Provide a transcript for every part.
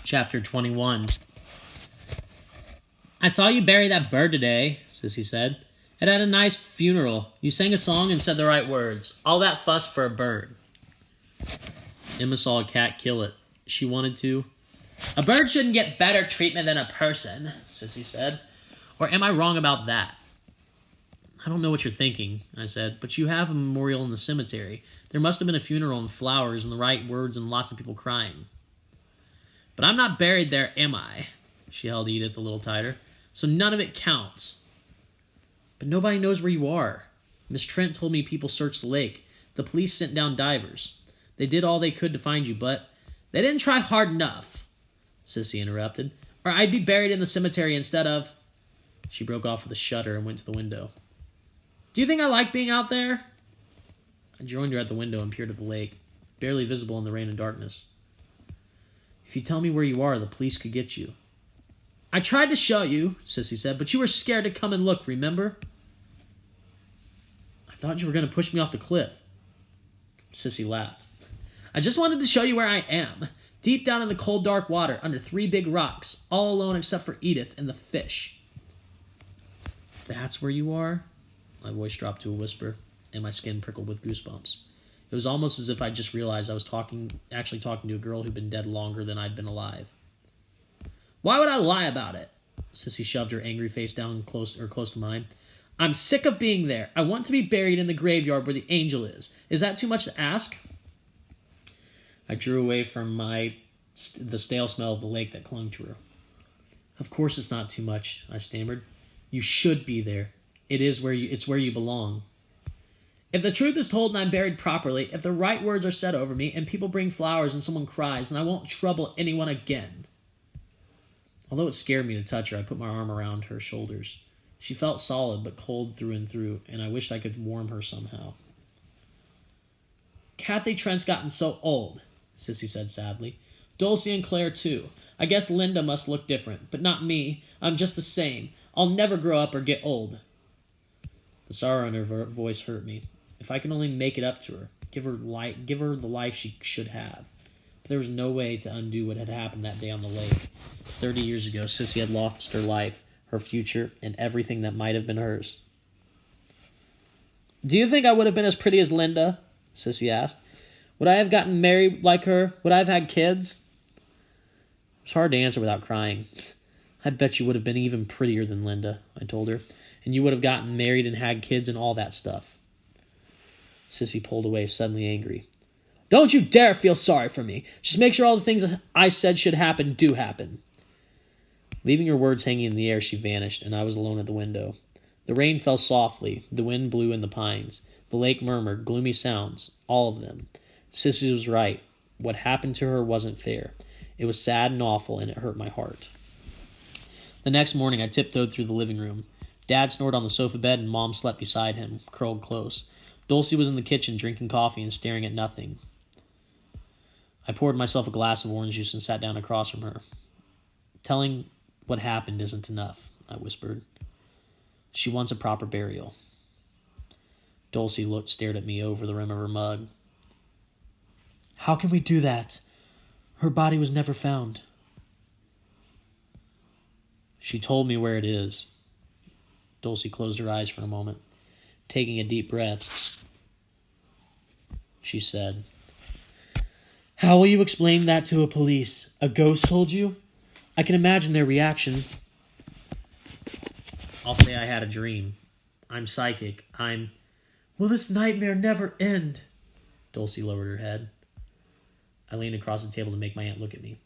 Chapter 21. I saw you bury that bird today, Sissy said. It had a nice funeral. You sang a song and said the right words. All that fuss for a bird. Emma saw a cat kill it. She wanted to. A bird shouldn't get better treatment than a person, Sissy said. Or am I wrong about that? I don't know what you're thinking, I said, but you have a memorial in the cemetery. There must have been a funeral and flowers and the right words and lots of people crying. But I'm not buried there, am I? She held Edith a little tighter. So none of it counts. But nobody knows where you are. Miss Trent told me people searched the lake. The police sent down divers. They did all they could to find you, but they didn't try hard enough, Sissy interrupted. Or I'd be buried in the cemetery instead of... She broke off with a shudder and went to the window. Do you think I like being out there? I joined her at the window and peered at the lake, barely visible in the rain and darkness. If you tell me where you are, the police could get you. I tried to show you, Sissy said, but you were scared to come and look, remember? I thought you were going to push me off the cliff. Sissy laughed. I just wanted to show you where I am, deep down in the cold, dark water, under 3 big rocks, all alone except for Edith and the fish. That's where you are? My voice dropped to a whisper, and my skin prickled with goosebumps. It was almost as if I just realized I was actually talking to a girl who'd been dead longer than I'd been alive. Why would I lie about it? Sissy shoved her angry face down close to mine. I'm sick of being there. I want to be buried in the graveyard where the angel is. Is that too much to ask? I drew away from the stale smell of the lake that clung to her. Of course it's not too much, I stammered. You should be there. It's where you belong. If the truth is told and I'm buried properly, if the right words are said over me and people bring flowers and someone cries, then I won't trouble anyone again. Although it scared me to touch her, I put my arm around her shoulders. She felt solid but cold through and through, and I wished I could warm her somehow. Kathy Trent's gotten so old, Sissy said sadly. Dulcie and Claire too. I guess Linda must look different, but not me. I'm just the same. I'll never grow up or get old. The sorrow in her voice hurt me. If I could only make it up to her, give her the life she should have. But there was no way to undo what had happened that day on the lake. 30 years ago, Sissy had lost her life, her future, and everything that might have been hers. Do you think I would have been as pretty as Linda? Sissy asked. Would I have gotten married like her? Would I have had kids? It was hard to answer without crying. I bet you would have been even prettier than Linda, I told her. And you would have gotten married and had kids and all that stuff. Sissy pulled away, suddenly angry. Don't you dare feel sorry for me. Just make sure all the things I said should happen do happen. Leaving her words hanging in the air, she vanished, and I was alone at the window. The rain fell softly. The wind blew in the pines. The lake murmured, gloomy sounds, all of them. Sissy was right. What happened to her wasn't fair. It was sad and awful, and it hurt my heart. The next morning, I tiptoed through the living room. Dad snored on the sofa bed, and Mom slept beside him, curled close. Dulcie was in the kitchen, drinking coffee and staring at nothing. I poured myself a glass of orange juice and sat down across from her. Telling what happened isn't enough, I whispered. She wants a proper burial. Dulcie stared at me over the rim of her mug. How can we do that? Her body was never found. She told me where it is. Dulcie closed her eyes for a moment. Taking a deep breath, she said, How will you explain that to a police? A ghost told you? I can imagine their reaction. I'll say I had a dream. I'm psychic. Will this nightmare never end? Dulcie lowered her head. I leaned across the table to make my aunt look at me.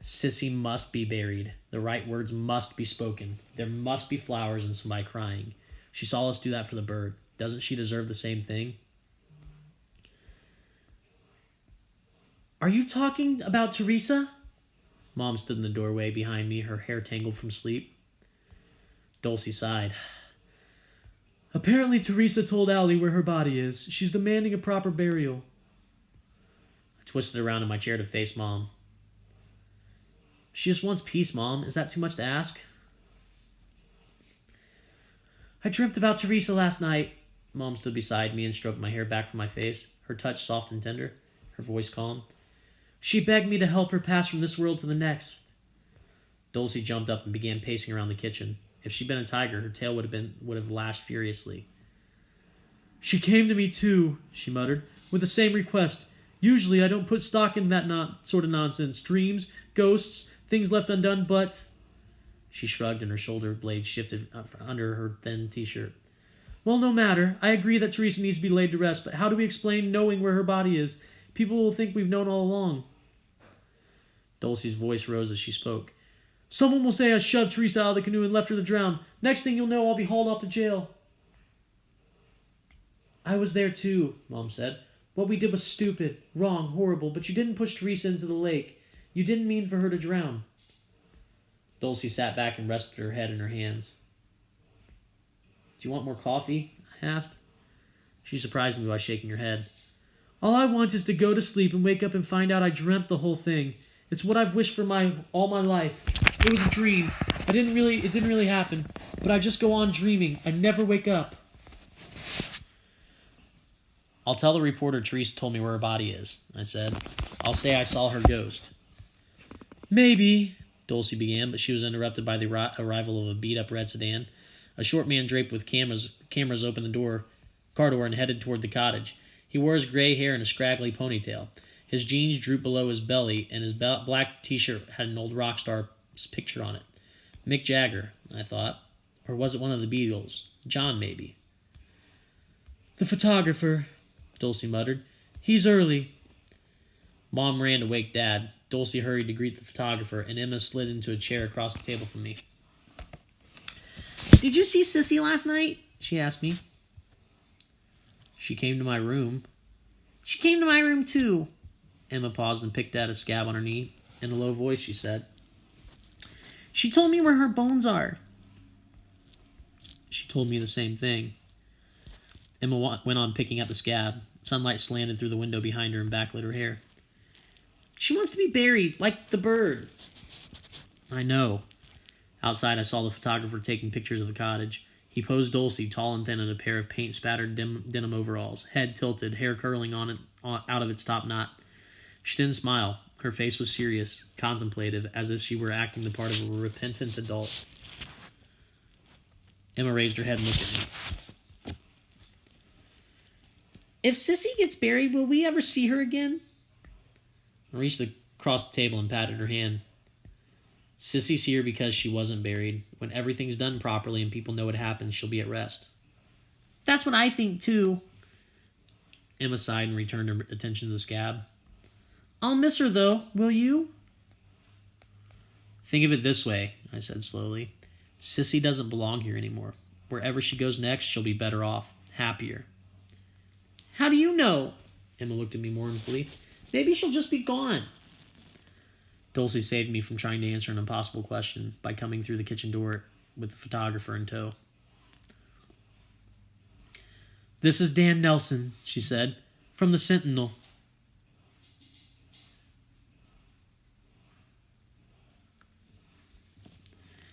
Sissy must be buried. The right words must be spoken. There must be flowers and somebody crying. She saw us do that for the bird. Doesn't she deserve the same thing? Are you talking about Teresa? Mom stood in the doorway behind me, her hair tangled from sleep. Dulcie sighed. Apparently Teresa told Allie where her body is. She's demanding a proper burial. I twisted around in my chair to face Mom. She just wants peace, Mom. Is that too much to ask? I dreamt about Teresa last night. Mom stood beside me and stroked my hair back from my face, her touch soft and tender, her voice calm. She begged me to help her pass from this world to the next. Dulcie jumped up and began pacing around the kitchen. If she'd been a tiger, her tail would have lashed furiously. She came to me too, she muttered, with the same request. Usually I don't put stock in that sort of nonsense. Dreams, ghosts, things left undone, but... She shrugged and her shoulder blade shifted under her thin t-shirt. Well, no matter. I agree that Teresa needs to be laid to rest, but how do we explain knowing where her body is? People will think we've known all along. Dulcie's voice rose as she spoke. Someone will say I shoved Teresa out of the canoe and left her to drown. Next thing you'll know, I'll be hauled off to jail. I was there too, Mom said. What we did was stupid, wrong, horrible, but you didn't push Teresa into the lake. You didn't mean for her to drown. Dulcie sat back and rested her head in her hands. Do you want more coffee? I asked. She surprised me by shaking her head. All I want is to go to sleep and wake up and find out I dreamt the whole thing. It's what I've wished for all my life. It was a dream. It didn't really happen, but I just go on dreaming. I never wake up. I'll tell the reporter Teresa told me where her body is, I said. I'll say I saw her ghost. Maybe, Dulcie began, but she was interrupted by the arrival of a beat-up red sedan. A short man draped with cameras opened the car door and headed toward the cottage. He wore his gray hair in a scraggly ponytail. His jeans drooped below his belly, and his black t-shirt had an old rock star's picture on it. Mick Jagger, I thought. Or was it one of the Beatles? John, maybe. The photographer, Dulcie muttered. He's early. Mom ran to wake Dad. Dulcie hurried to greet the photographer, and Emma slid into a chair across the table from me. Did you see Sissy last night? She asked me. She came to my room. She came to my room, too. Emma paused and picked at a scab on her knee. In a low voice, she said, She told me where her bones are. She told me the same thing. Emma went on picking at the scab. Sunlight slanted through the window behind her and backlit her hair. She wants to be buried, like the bird. I know. Outside, I saw the photographer taking pictures of the cottage. He posed Dulcie, tall and thin, in a pair of paint-spattered denim overalls, head tilted, hair curling out of its top knot. She didn't smile. Her face was serious, contemplative, as if she were acting the part of a repentant adult. Emma raised her head and looked at me. If Sissy gets buried, will we ever see her again? I reached across the table and patted her hand. Sissy's here because she wasn't buried. When everything's done properly and people know what happened, she'll be at rest. That's what I think, too. Emma sighed and returned her attention to the scab. I'll miss her, though. Will you? Think of it this way, I said slowly. Sissy doesn't belong here anymore. Wherever she goes next, she'll be better off, happier. How do you know? Emma looked at me mournfully. Maybe she'll just be gone. Dulcie saved me from trying to answer an impossible question by coming through the kitchen door with the photographer in tow. This is Dan Nelson, she said, from the Sentinel.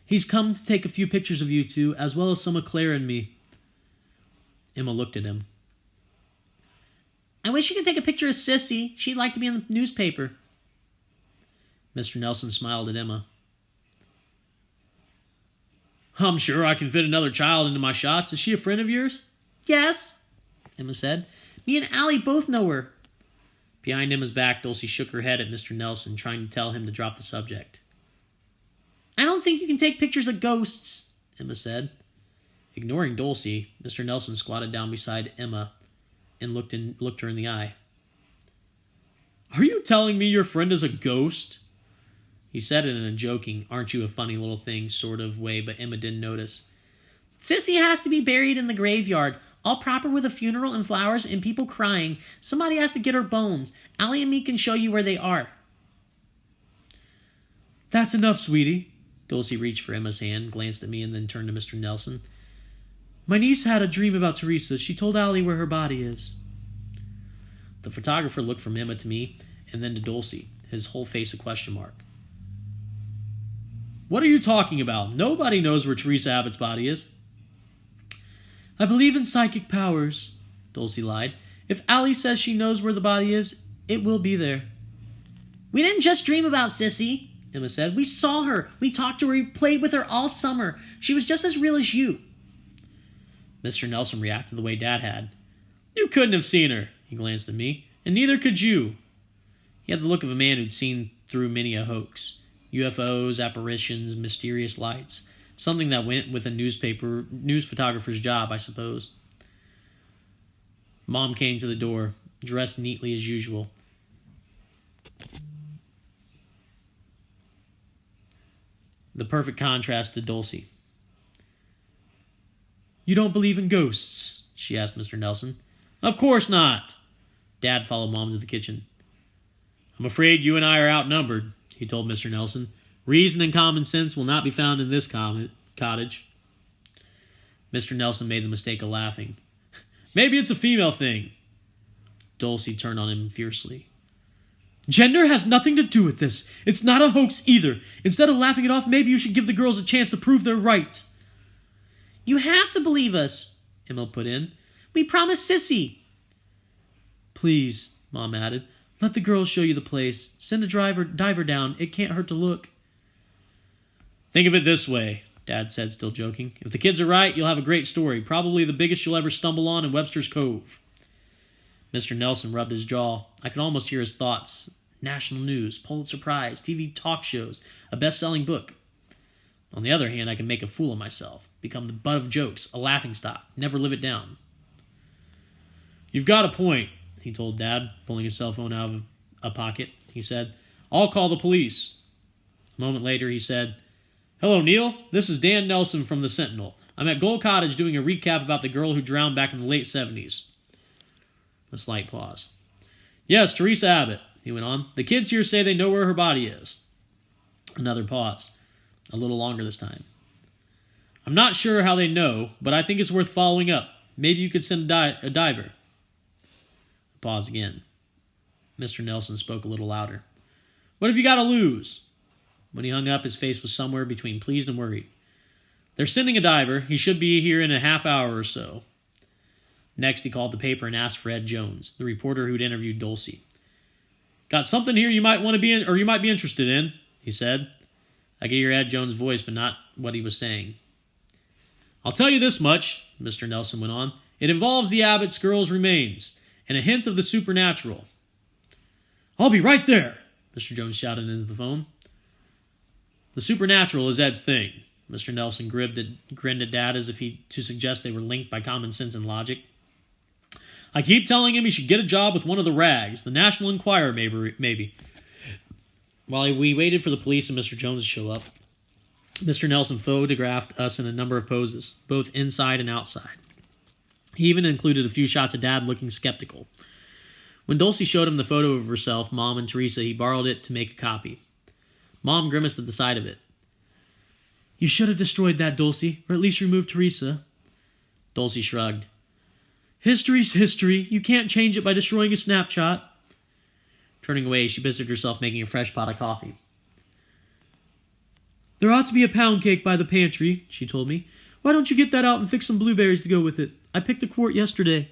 He's come to take a few pictures of you two, as well as some of Claire and me. Emma looked at him. I wish you could take a picture of Sissy. She'd like to be in the newspaper. Mr. Nelson smiled at Emma. I'm sure I can fit another child into my shots. Is she a friend of yours? Yes, Emma said. Me and Allie both know her. Behind Emma's back, Dulcie shook her head at Mr. Nelson, trying to tell him to drop the subject. I don't think you can take pictures of ghosts, Emma said. Ignoring Dulcie, Mr. Nelson squatted down beside Emma and looked her in the eye. Are you telling me your friend is a ghost? He said it in a joking, aren't you a funny little thing sort of way, but Emma didn't notice. Sissy has to be buried in the graveyard, all proper with a funeral and flowers and people crying. Somebody has to get her bones. Allie and me can show you where they are. That's enough, sweetie. Dulcie reached for Emma's hand, glanced at me, and then turned to Mr. Nelson. My niece had a dream about Teresa. She told Allie where her body is. The photographer looked from Emma to me, and then to Dulcie, his whole face a question mark. What are you talking about? Nobody knows where Teresa Abbott's body is. I believe in psychic powers, Dulcie lied. If Allie says she knows where the body is, it will be there. We didn't just dream about Sissy, Emma said. We saw her. We talked to her. We played with her all summer. She was just as real as you. Mr. Nelson reacted the way Dad had. You couldn't have seen her, he glanced at me, and neither could you. He had the look of a man who'd seen through many a hoax. UFOs, apparitions, mysterious lights. Something that went with a news photographer's job, I suppose. Mom came to the door, dressed neatly as usual. The perfect contrast to Dulcie. You don't believe in ghosts? She asked Mr. Nelson. Of course not. Dad followed Mom to the kitchen. I'm afraid you and I are outnumbered, he told Mr. Nelson. Reason and common sense will not be found in this cottage. Mr. Nelson made the mistake of laughing. Maybe it's a female thing. Dulcie turned on him fiercely. Gender has nothing to do with this. It's not a hoax either. Instead of laughing it off, maybe you should give the girls a chance to prove they're right. You have to believe us, Emma put in. We promised Sissy. Please, Mom added. Let the girls show you the place. Send a diver down. It can't hurt to look. Think of it this way, Dad said, still joking. If the kids are right, you'll have a great story. Probably the biggest you'll ever stumble on in Webster's Cove. Mr. Nelson rubbed his jaw. I could almost hear his thoughts. National news, Pulitzer Prize, TV talk shows, a best-selling book. On the other hand, I can make a fool of myself, become the butt of jokes, a laughingstock, never live it down. You've got a point, he told Dad, pulling his cell phone out of a pocket. He said, I'll call the police. A moment later, he said, Hello, Neil. This is Dan Nelson from the Sentinel. I'm at Gold Cottage doing a recap about the girl who drowned back in the late 70s. A slight pause. Yes, Teresa Abbott, he went on. The kids here say they know where her body is. Another pause. A little longer this time. I'm not sure how they know, but I think it's worth following up. Maybe you could send a diver. Pause again. Mr. Nelson spoke a little louder. What have you got to lose? When he hung up, his face was somewhere between pleased and worried. They're sending a diver. He should be here in a half hour or so. Next, he called the paper and asked for Ed Jones, the reporter who'd interviewed Dulcie. Got something here you might want to be in, or you might be interested in, he said. I could hear Ed Jones' voice, but not what he was saying. I'll tell you this much, Mr. Nelson went on. It involves the Abbott's girl's remains, and a hint of the supernatural. I'll be right there, Mr. Jones shouted into the phone. The supernatural is Ed's thing. Mr. Nelson grinned at Dad as if to suggest they were linked by common sense and logic. I keep telling him he should get a job with one of the rags, the National Enquirer maybe. While we waited for the police and Mr. Jones to show up, Mr. Nelson photographed us in a number of poses, both inside and outside. He even included a few shots of Dad looking skeptical. When Dulcie showed him the photo of herself, Mom, and Teresa, he borrowed it to make a copy. Mom grimaced at the sight of it. You should have destroyed that, Dulcie, or at least removed Teresa. Dulcie shrugged. History's history. You can't change it by destroying a snapshot. Turning away, she busied herself making a fresh pot of coffee. There ought to be a pound cake by the pantry, she told me. Why don't you get that out and fix some blueberries to go with it? I picked a quart yesterday.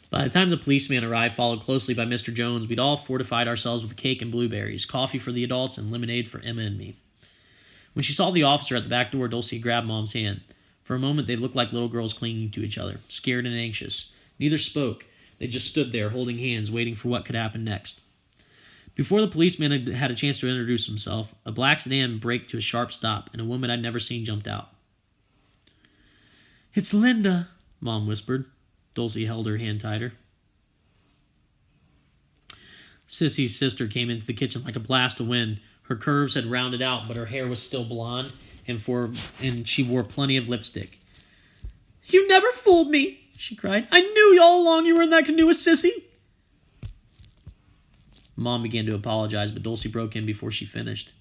By the time the policeman arrived, followed closely by Mr. Jones, we'd all fortified ourselves with cake and blueberries, coffee for the adults, and lemonade for Emma and me. When she saw the officer at the back door, Dulcie grabbed Mom's hand. For a moment, they looked like little girls clinging to each other, scared and anxious. Neither spoke. They just stood there, holding hands, waiting for what could happen next. Before the policeman had a chance to introduce himself, a black sedan braked to a sharp stop, and a woman I'd never seen jumped out. It's Linda, Mom whispered. Dulcie held her hand tighter. Sissy's sister came into the kitchen like a blast of wind. Her curves had rounded out, but her hair was still blonde, and she wore plenty of lipstick. You never fooled me, she cried. I knew all along you were in that canoe with Sissy. Mom began to apologize, but Dulcie broke in before she finished.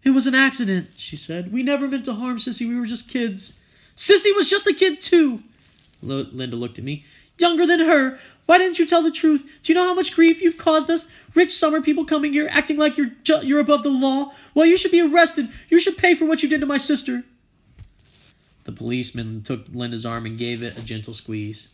It was an accident, she said. We never meant to harm Sissy. We were just kids. Sissy was just a kid, too. Linda looked at me. Younger than her. Why didn't you tell the truth? Do you know how much grief you've caused us? Rich summer people coming here, acting like you're above the law. Well, you should be arrested. You should pay for what you did to my sister. The policeman took Linda's arm and gave it a gentle squeeze.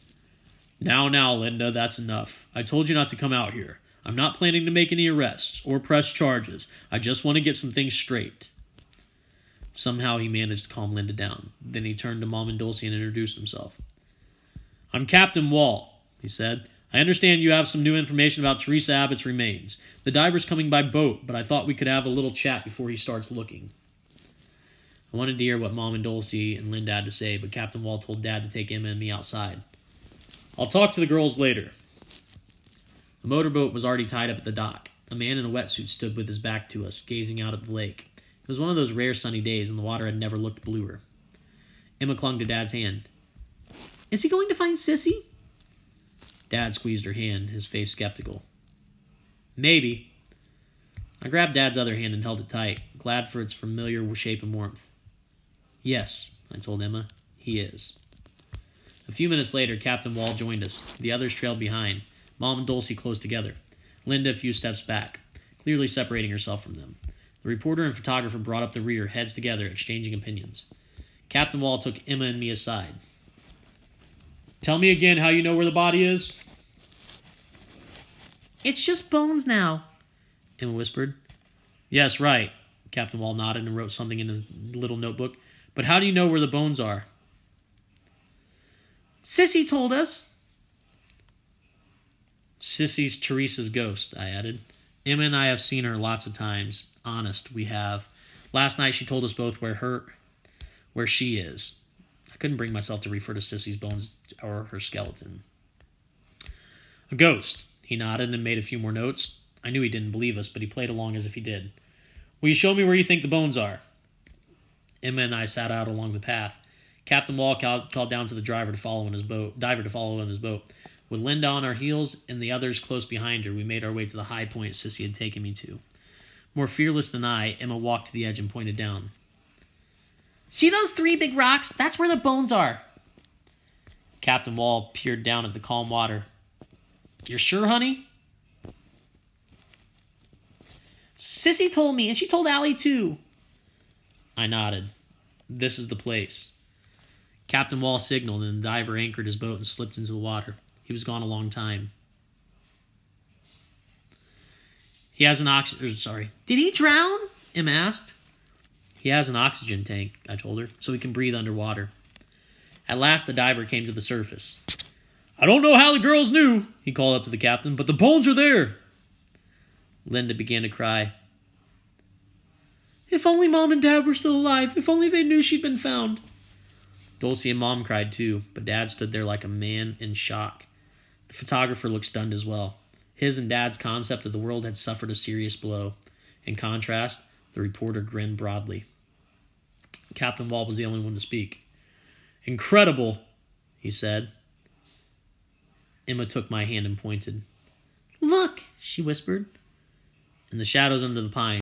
Now, Linda, that's enough. I told you not to come out here. I'm not planning to make any arrests or press charges. I just want to get some things straight. Somehow he managed to calm Linda down. Then he turned to Mom and Dulcie and introduced himself. I'm Captain Wall, he said. I understand you have some new information about Teresa Abbott's remains. The diver's coming by boat, but I thought we could have a little chat before he starts looking. I wanted to hear what Mom and Dulcie and Linda had to say, but Captain Wall told Dad to take Emma and me outside. I'll talk to the girls later. The motorboat was already tied up at the dock. A man in a wetsuit stood with his back to us, gazing out at the lake. It was one of those rare sunny days, and the water had never looked bluer. Emma clung to Dad's hand. Is he going to find Sissy? Dad squeezed her hand, his face skeptical. Maybe. I grabbed Dad's other hand and held it tight, glad for its familiar shape and warmth. Yes, I told Emma, he is. A few minutes later, Captain Wall joined us. The others trailed behind, Mom and Dulcie close together, Linda a few steps back, clearly separating herself from them. The reporter and photographer brought up the rear, heads together, exchanging opinions. Captain Wall took Emma and me aside. Tell me again how you know where the body is. It's just bones now, Emma whispered. Yes, right. Captain Wall nodded and wrote something in a little notebook. But how do you know where the bones are? Sissy told us. Sissy's Teresa's ghost, I added. Emma and I have seen her lots of times. Honest, we have. Last night she told us both where she is. I couldn't bring myself to refer to Sissy's bones or her skeleton. A ghost. He nodded and made a few more notes. I knew he didn't believe us, but he played along as if he did. Will you show me where you think the bones are? Emma and I sat out along the path. Captain Wall called down to the diver to follow in his boat. With Linda on our heels and the others close behind her, we made our way to the high point Sissy had taken me to. More fearless than I, Emma walked to the edge and pointed down. See those 3 big rocks? That's where the bones are. Captain Wall peered down at the calm water. You're sure, honey? Sissy told me, and she told Allie too. I nodded. This is the place. Captain Wall signaled, and the diver anchored his boat and slipped into the water. He was gone a long time. He has an Did he drown? Emma asked. He has an oxygen tank, I told her, so he can breathe underwater. At last the diver came to the surface. I don't know how the girls knew, he called up to the captain, but the bones are there. Linda began to cry. If only Mom and Dad were still alive. If only they knew she'd been found. Dulcie and Mom cried too, but Dad stood there like a man in shock. The photographer looked stunned as well. His and Dad's concept of the world had suffered a serious blow. In contrast, the reporter grinned broadly. Captain Wall was the only one to speak. Incredible, he said. Emma took my hand and pointed. Look, she whispered. In the shadows under the pines,